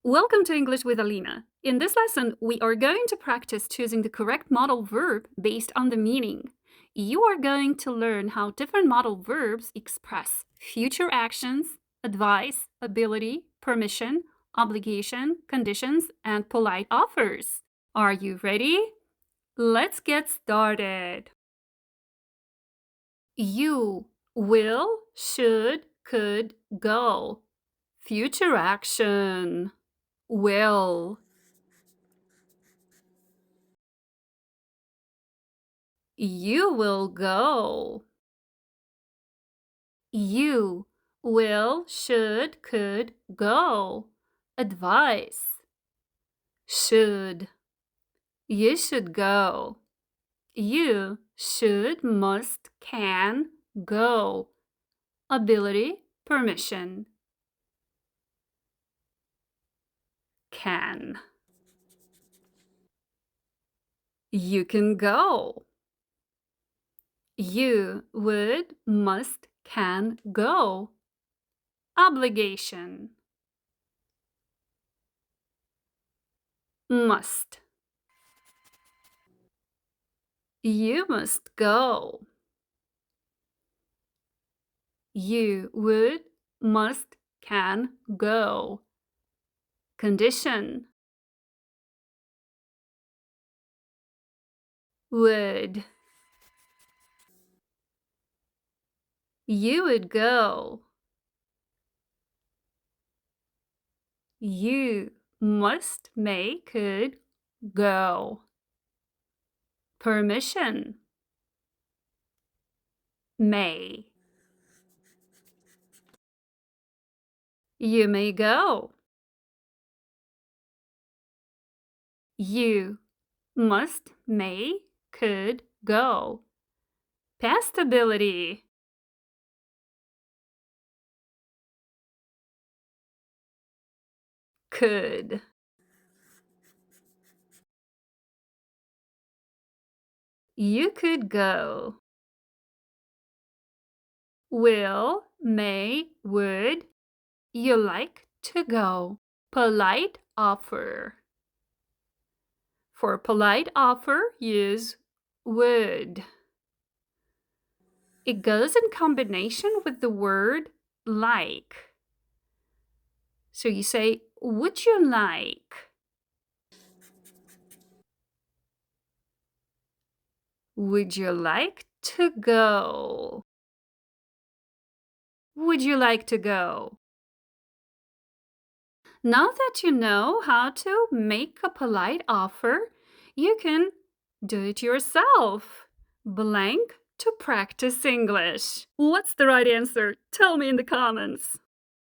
Welcome to English with Alina. In this lesson, we are going to practice choosing the correct modal verb based on the meaning. You are going to learn how different modal verbs express future actions, advice, ability, permission, obligation, conditions, and polite offers. Are you ready? Let's get started. You will, should, could, go. Future action. Will. You will go. You will, should, could, go. Advice. Should. You should go. You should, must, can, go. Ability, permission. Can. You can go. You would, must, can, go. Obligation. Must. You must go. You would, must, can, go. Condition. Would. You would go. You must, may, could, go. Permission. May. You may go. You must, may, could, go. Past ability. Could. You could go. Will, may, would. You like to go. Polite offer. For polite offer, use would. It goes in combination with the word like. So you say, would you like? Would you like to go? Would you like to go? Now that you know how to make a polite offer, you can do it yourself. Blank to practice English. What's the right answer? Tell me in the comments.